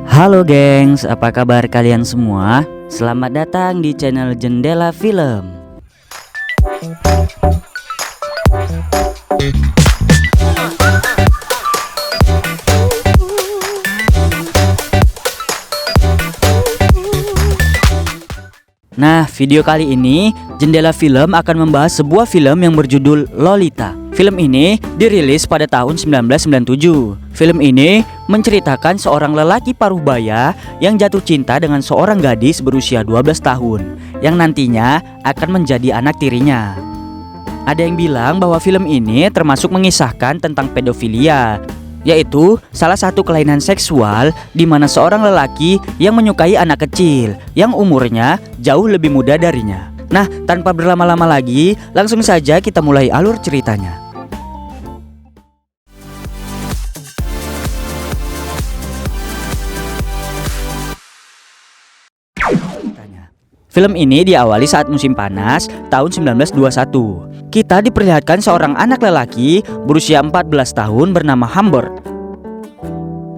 Halo gengs, apa kabar kalian semua? Selamat datang di channel Jendela Film. Nah, video kali ini Jendela Film akan membahas sebuah film yang berjudul Lolita. Film ini dirilis pada tahun 1997. Film ini menceritakan seorang lelaki paruh baya yang jatuh cinta dengan seorang gadis berusia 12 tahun yang nantinya akan menjadi anak tirinya. Ada yang bilang bahwa film ini termasuk mengisahkan tentang pedofilia, yaitu salah satu kelainan seksual di mana seorang lelaki yang menyukai anak kecil yang umurnya jauh lebih muda darinya. Nah, tanpa berlama-lama lagi, langsung saja kita mulai alur ceritanya. Film ini diawali saat musim panas tahun 1921. Kita diperlihatkan seorang anak lelaki berusia 14 tahun bernama Humbert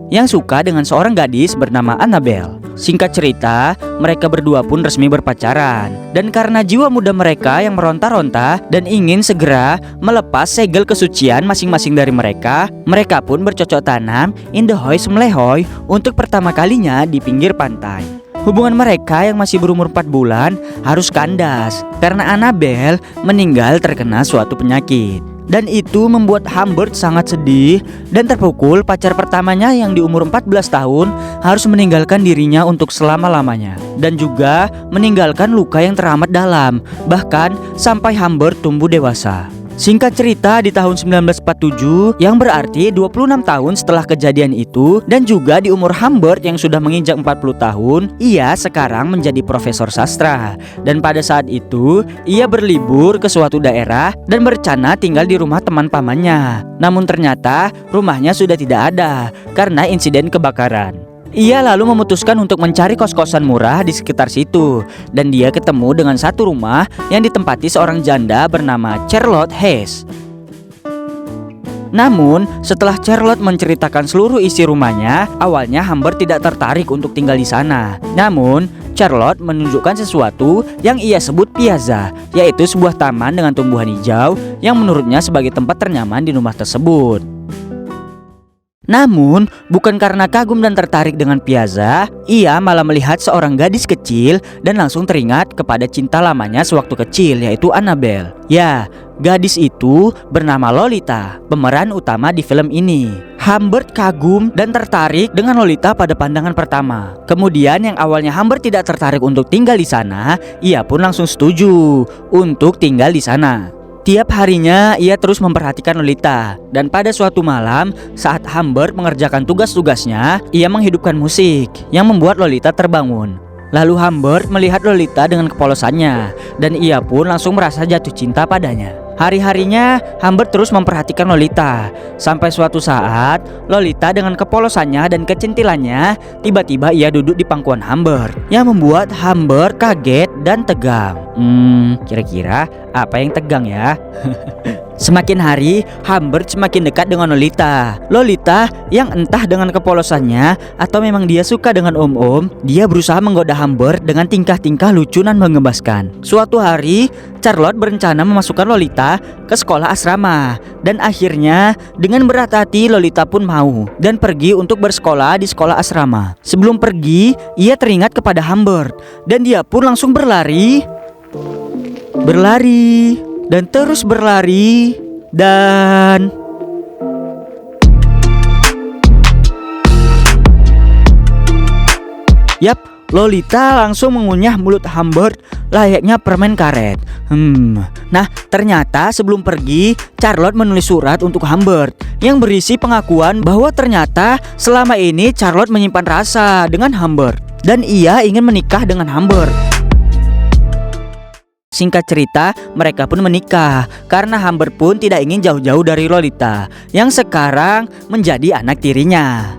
yang suka dengan seorang gadis bernama Annabelle. Singkat cerita, mereka berdua pun resmi berpacaran. Dan karena jiwa muda mereka yang meronta-ronta dan ingin segera melepas segel kesucian masing-masing dari mereka, mereka pun bercocok tanam indehoy semlehoy untuk pertama kalinya di pinggir pantai. Hubungan mereka yang masih berumur 4 bulan harus kandas karena Annabelle meninggal terkena suatu penyakit. Dan itu membuat Humbert sangat sedih dan terpukul pacar pertamanya yang di umur 14 tahun harus meninggalkan dirinya untuk selama-lamanya. Dan juga meninggalkan luka yang teramat dalam, bahkan sampai Humbert tumbuh dewasa. Singkat cerita, di tahun 1947 yang berarti 26 tahun setelah kejadian itu, dan juga di umur Humbert yang sudah menginjak 40 tahun, ia sekarang menjadi profesor sastra. Dan pada saat itu, ia berlibur ke suatu daerah dan berencana tinggal di rumah teman pamannya. Namun ternyata rumahnya sudah tidak ada karena insiden kebakaran. Ia lalu memutuskan untuk mencari kos-kosan murah di sekitar situ. Dan dia ketemu dengan satu rumah yang ditempati seorang janda bernama Charlotte Hess. Namun, setelah Charlotte menceritakan seluruh isi rumahnya, awalnya Humbert tidak tertarik untuk tinggal di sana. Namun, Charlotte menunjukkan sesuatu yang ia sebut piazza, yaitu sebuah taman dengan tumbuhan hijau yang menurutnya sebagai tempat ternyaman di rumah tersebut. Namun, bukan karena kagum dan tertarik dengan piazza, ia malah melihat seorang gadis kecil dan langsung teringat kepada cinta lamanya sewaktu kecil, yaitu Annabelle. Ya, gadis itu bernama Lolita, pemeran utama di film ini. Humbert kagum dan tertarik dengan Lolita pada pandangan pertama. Kemudian yang awalnya Humbert tidak tertarik untuk tinggal di sana, ia pun langsung setuju untuk tinggal di sana. Tiap harinya ia terus memperhatikan Lolita. Dan pada suatu malam saat Humbert mengerjakan tugas-tugasnya, ia menghidupkan musik yang membuat Lolita terbangun. Lalu Humbert melihat Lolita dengan kepolosannya dan ia pun langsung merasa jatuh cinta padanya. Hari-harinya Humbert terus memperhatikan Lolita. Sampai suatu saat Lolita dengan kepolosannya dan kecintilannya, tiba-tiba ia duduk di pangkuan Humbert, yang membuat Humbert kaget dan tegang. Kira-kira apa yang tegang ya? Semakin hari, Humbert semakin dekat dengan Lolita. Lolita yang entah dengan kepolosannya atau memang dia suka dengan om-om, dia berusaha menggoda Humbert dengan tingkah-tingkah lucu dan menggemaskan. Suatu hari, Charlotte berencana memasukkan Lolita ke sekolah asrama. Dan akhirnya, dengan berat hati Lolita pun mau dan pergi untuk bersekolah di sekolah asrama. Sebelum pergi, ia teringat kepada Humbert dan dia pun langsung berlari dan terus berlari dan yap, Lolita langsung mengunyah mulut Humbert layaknya permen karet. Nah, ternyata sebelum pergi, Charlotte menulis surat untuk Humbert yang berisi pengakuan bahwa ternyata selama ini Charlotte menyimpan rasa dengan Humbert dan ia ingin menikah dengan Humbert. Singkat cerita, mereka pun menikah karena Humbert pun tidak ingin jauh-jauh dari Lolita yang sekarang menjadi anak tirinya.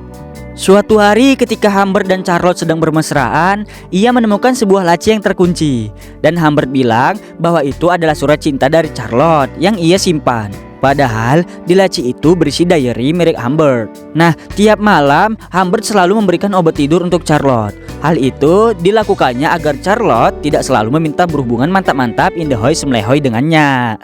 Suatu hari ketika Humbert dan Charlotte sedang bermesraan, ia menemukan sebuah laci yang terkunci. Dan Humbert bilang bahwa itu adalah surat cinta dari Charlotte yang ia simpan. Padahal di laci itu berisi diary milik Humbert. Nah, tiap malam Humbert selalu memberikan obat tidur untuk Charlotte. Hal itu dilakukannya agar Charlotte tidak selalu meminta berhubungan mantap-mantap indahoy semlehoy dengannya.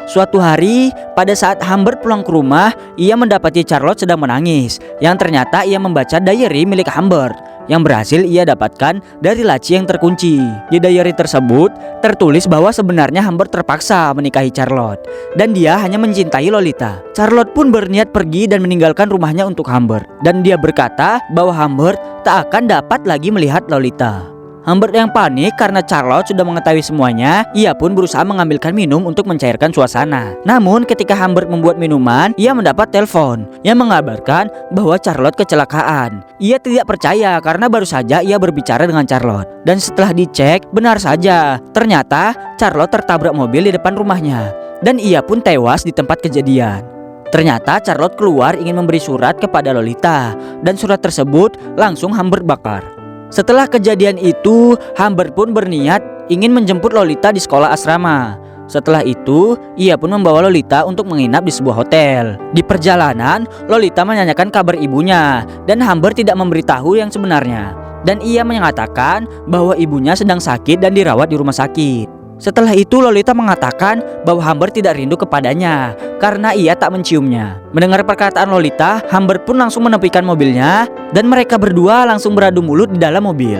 Suatu hari, pada saat Humbert pulang ke rumah, ia mendapati Charlotte sedang menangis. Yang ternyata ia membaca diary milik Humbert yang berhasil ia dapatkan dari laci yang terkunci. Di diary tersebut tertulis bahwa sebenarnya Humbert terpaksa menikahi Charlotte dan dia hanya mencintai Lolita. Charlotte pun berniat pergi dan meninggalkan rumahnya untuk Humbert, dan dia berkata bahwa Humbert tak akan dapat lagi melihat Lolita. Humbert yang panik karena Charlotte sudah mengetahui semuanya, ia pun berusaha mengambilkan minum untuk mencairkan suasana. Namun ketika Humbert membuat minuman, ia mendapat telepon yang mengabarkan bahwa Charlotte kecelakaan. Ia tidak percaya karena baru saja ia berbicara dengan Charlotte. Dan setelah dicek, benar saja. Ternyata Charlotte tertabrak mobil di depan rumahnya dan ia pun tewas di tempat kejadian. Ternyata Charlotte keluar ingin memberi surat kepada Lolita dan surat tersebut langsung Humbert bakar. Setelah kejadian itu, Humbert pun berniat ingin menjemput Lolita di sekolah asrama. Setelah itu, ia pun membawa Lolita untuk menginap di sebuah hotel. Di perjalanan, Lolita menanyakan kabar ibunya dan Humbert tidak memberitahu yang sebenarnya. Dan ia mengatakan bahwa ibunya sedang sakit dan dirawat di rumah sakit. Setelah itu Lolita mengatakan bahwa Humbert tidak rindu kepadanya karena ia tak menciumnya. Mendengar perkataan Lolita, Humbert pun langsung menepikan mobilnya dan mereka berdua langsung beradu mulut di dalam mobil.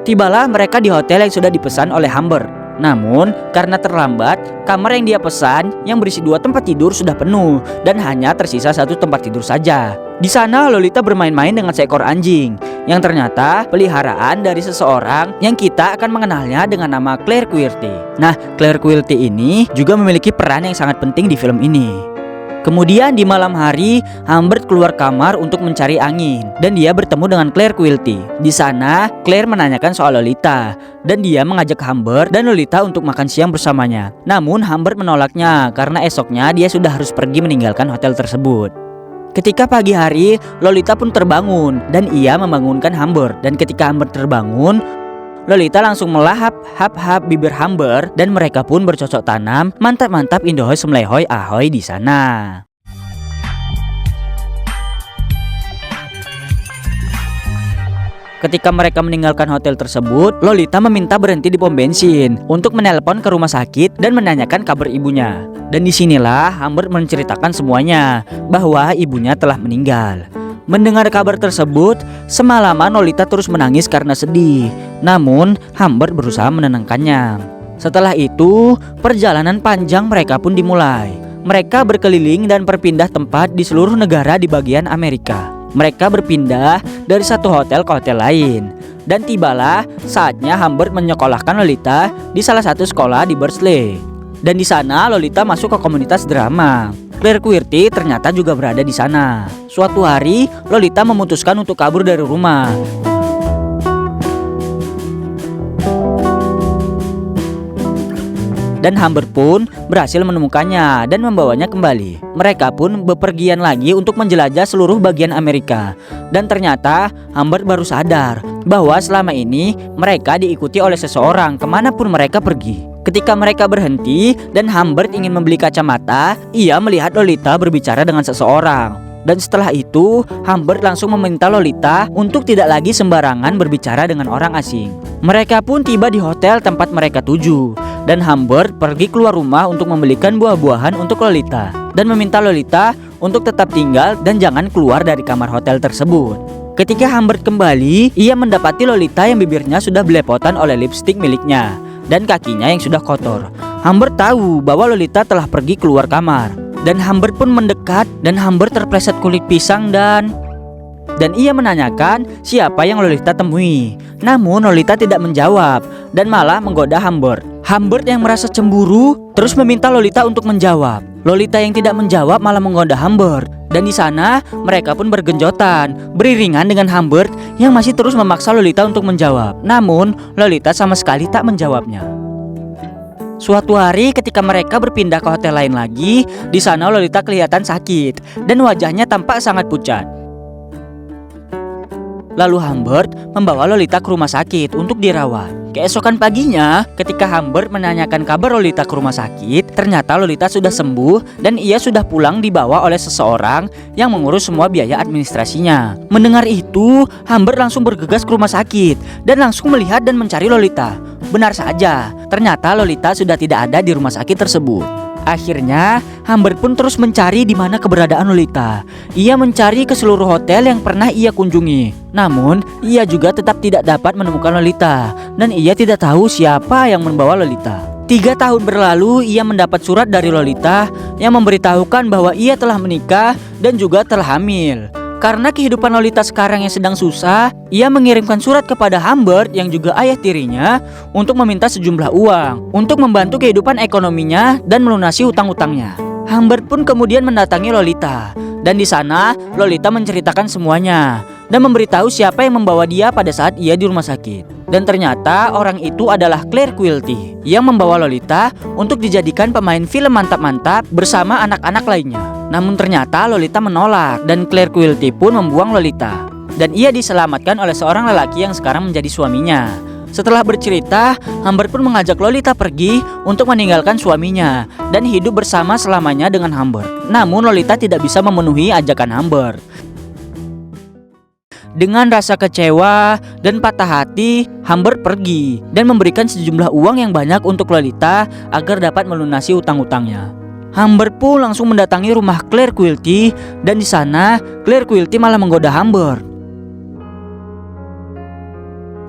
Tibalah mereka di hotel yang sudah dipesan oleh Humbert. Namun karena terlambat, kamar yang dia pesan yang berisi 2 tempat tidur sudah penuh dan hanya tersisa 1 tempat tidur saja. Di sana Lolita bermain-main dengan seekor anjing yang ternyata peliharaan dari seseorang yang kita akan mengenalnya dengan nama Claire Quirty. Nah, Claire Quirty ini juga memiliki peran yang sangat penting di film ini. Kemudian di malam hari, Humbert keluar kamar untuk mencari angin dan dia bertemu dengan Claire Quilty. Di sana, Claire menanyakan soal Lolita dan dia mengajak Humbert dan Lolita untuk makan siang bersamanya. Namun Humbert menolaknya karena esoknya dia sudah harus pergi meninggalkan hotel tersebut. Ketika pagi hari, Lolita pun terbangun dan ia membangunkan Humbert. Dan ketika Humbert terbangun, Lolita langsung melahap hap-hap bibir Humbert dan mereka pun bercocok tanam, mantap-mantap indahoy semlehoy ahoy di sana. Ketika mereka meninggalkan hotel tersebut, Lolita meminta berhenti di pom bensin untuk menelpon ke rumah sakit dan menanyakan kabar ibunya. Dan disinilah Humbert menceritakan semuanya bahwa ibunya telah meninggal. Mendengar kabar tersebut, semalaman Lolita terus menangis karena sedih. Namun, Humbert berusaha menenangkannya. Setelah itu, perjalanan panjang mereka pun dimulai. Mereka berkeliling dan berpindah tempat di seluruh negara di bagian Amerika. Mereka berpindah dari satu hotel ke hotel lain. Dan tibalah saatnya Humbert menyekolahkan Lolita di salah satu sekolah di Berkeley. Dan di sana Lolita masuk ke komunitas drama. Claire Quirty ternyata juga berada di sana. Suatu hari, Lolita memutuskan untuk kabur dari rumah. Dan Humbert pun berhasil menemukannya dan membawanya kembali. Mereka pun bepergian lagi untuk menjelajah seluruh bagian Amerika. Dan ternyata Humbert baru sadar bahwa selama ini mereka diikuti oleh seseorang kemanapun mereka pergi. Ketika mereka berhenti dan Humbert ingin membeli kacamata, ia melihat Lolita berbicara dengan seseorang. Dan setelah itu, Humbert langsung meminta Lolita untuk tidak lagi sembarangan berbicara dengan orang asing. Mereka pun tiba di hotel tempat mereka tuju. Dan Humbert pergi keluar rumah untuk membelikan buah-buahan untuk Lolita. Dan meminta Lolita untuk tetap tinggal dan jangan keluar dari kamar hotel tersebut. Ketika Humbert kembali, ia mendapati Lolita yang bibirnya sudah belepotan oleh lipstik miliknya dan kakinya yang sudah kotor. Humbert tahu bahwa Lolita telah pergi keluar kamar. Dan Humbert pun mendekat dan Humbert terpleset kulit pisang dan ia menanyakan siapa yang Lolita temui. Namun Lolita tidak menjawab dan malah menggoda Humbert. Humbert yang merasa cemburu terus meminta Lolita untuk menjawab. Lolita yang tidak menjawab malah menggoda Humbert. Dan di sana mereka pun bergenjotan, beriringan dengan Humbert yang masih terus memaksa Lolita untuk menjawab. Namun Lolita sama sekali tak menjawabnya. Suatu hari ketika mereka berpindah ke hotel lain lagi, di sana Lolita kelihatan sakit dan wajahnya tampak sangat pucat. Lalu Humbert membawa Lolita ke rumah sakit untuk dirawat. Keesokan paginya, ketika Humbert menanyakan kabar Lolita ke rumah sakit, ternyata Lolita sudah sembuh dan ia sudah pulang dibawa oleh seseorang yang mengurus semua biaya administrasinya. Mendengar itu, Humbert langsung bergegas ke rumah sakit dan langsung melihat dan mencari Lolita. Benar saja, ternyata Lolita sudah tidak ada di rumah sakit tersebut. Akhirnya, Humbert pun terus mencari di mana keberadaan Lolita. Ia mencari ke seluruh hotel yang pernah ia kunjungi. Namun, ia juga tetap tidak dapat menemukan Lolita. Dan ia tidak tahu siapa yang membawa Lolita. 3 tahun berlalu, ia mendapat surat dari Lolita yang memberitahukan bahwa ia telah menikah dan juga telah hamil. Karena kehidupan Lolita sekarang yang sedang susah, ia mengirimkan surat kepada Humbert yang juga ayah tirinya untuk meminta sejumlah uang untuk membantu kehidupan ekonominya dan melunasi hutang-hutangnya. Humbert pun kemudian mendatangi Lolita dan di sana Lolita menceritakan semuanya dan memberitahu siapa yang membawa dia pada saat ia di rumah sakit. Dan ternyata orang itu adalah Claire Quilty yang membawa Lolita untuk dijadikan pemain film mantap-mantap bersama anak-anak lainnya. Namun ternyata Lolita menolak dan Claire Quilty pun membuang Lolita. Dan ia diselamatkan oleh seorang lelaki yang sekarang menjadi suaminya. Setelah bercerita, Humbert pun mengajak Lolita pergi untuk meninggalkan suaminya dan hidup bersama selamanya dengan Humbert. Namun Lolita tidak bisa memenuhi ajakan Humbert. Dengan rasa kecewa dan patah hati, Humbert pergi dan memberikan sejumlah uang yang banyak untuk Lolita agar dapat melunasi utang-utangnya. Humbert pun langsung mendatangi rumah Claire Quilty dan di sana Claire Quilty malah menggoda Humbert.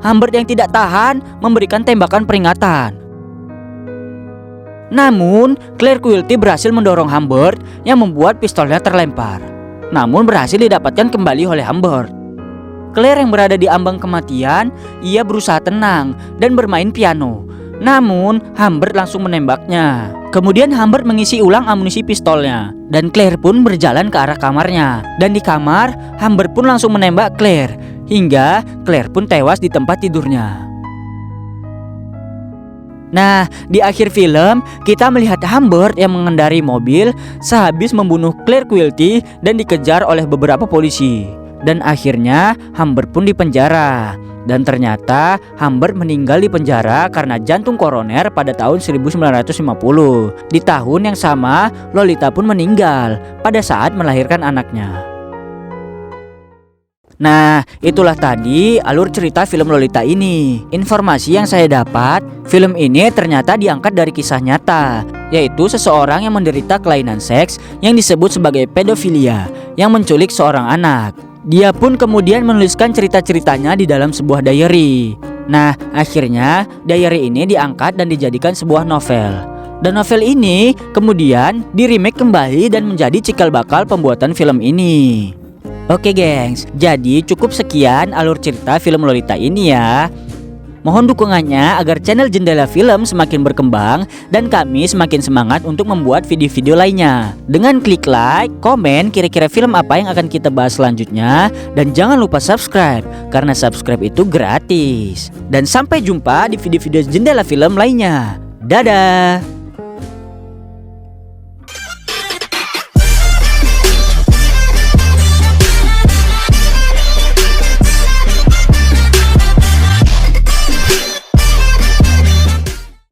Humbert yang tidak tahan memberikan tembakan peringatan. Namun Claire Quilty berhasil mendorong Humbert yang membuat pistolnya terlempar. Namun berhasil didapatkan kembali oleh Humbert. Claire yang berada di ambang kematian, ia berusaha tenang dan bermain piano. Namun Humbert langsung menembaknya. Kemudian Humbert mengisi ulang amunisi pistolnya dan Claire pun berjalan ke arah kamarnya. Dan di kamar, Humbert pun langsung menembak Claire hingga Claire pun tewas di tempat tidurnya. Nah, di akhir film kita melihat Humbert yang mengendarai mobil sehabis membunuh Claire Quilty dan dikejar oleh beberapa polisi. Dan akhirnya Humbert pun dipenjara. Dan ternyata Humbert meninggal di penjara karena jantung koroner pada tahun 1950. Di tahun yang sama, Lolita pun meninggal pada saat melahirkan anaknya. Nah, itulah tadi alur cerita film Lolita ini. Informasi yang saya dapat, film ini ternyata diangkat dari kisah nyata, yaitu seseorang yang menderita kelainan seks yang disebut sebagai pedofilia, yang menculik seorang anak. Dia pun kemudian menuliskan cerita-ceritanya di dalam sebuah diary. Nah, akhirnya diary ini diangkat dan dijadikan sebuah novel. Dan novel ini kemudian di-remake kembali dan menjadi cikal bakal pembuatan film ini. Oke gengs, jadi cukup sekian alur cerita film Lolita ini ya. Mohon dukungannya agar channel Jendela Film semakin berkembang dan kami semakin semangat untuk membuat video-video lainnya. Dengan klik like, komen kira-kira film apa yang akan kita bahas selanjutnya. Dan jangan lupa subscribe, karena subscribe itu gratis. Dan sampai jumpa di video-video Jendela Film lainnya. Dadah!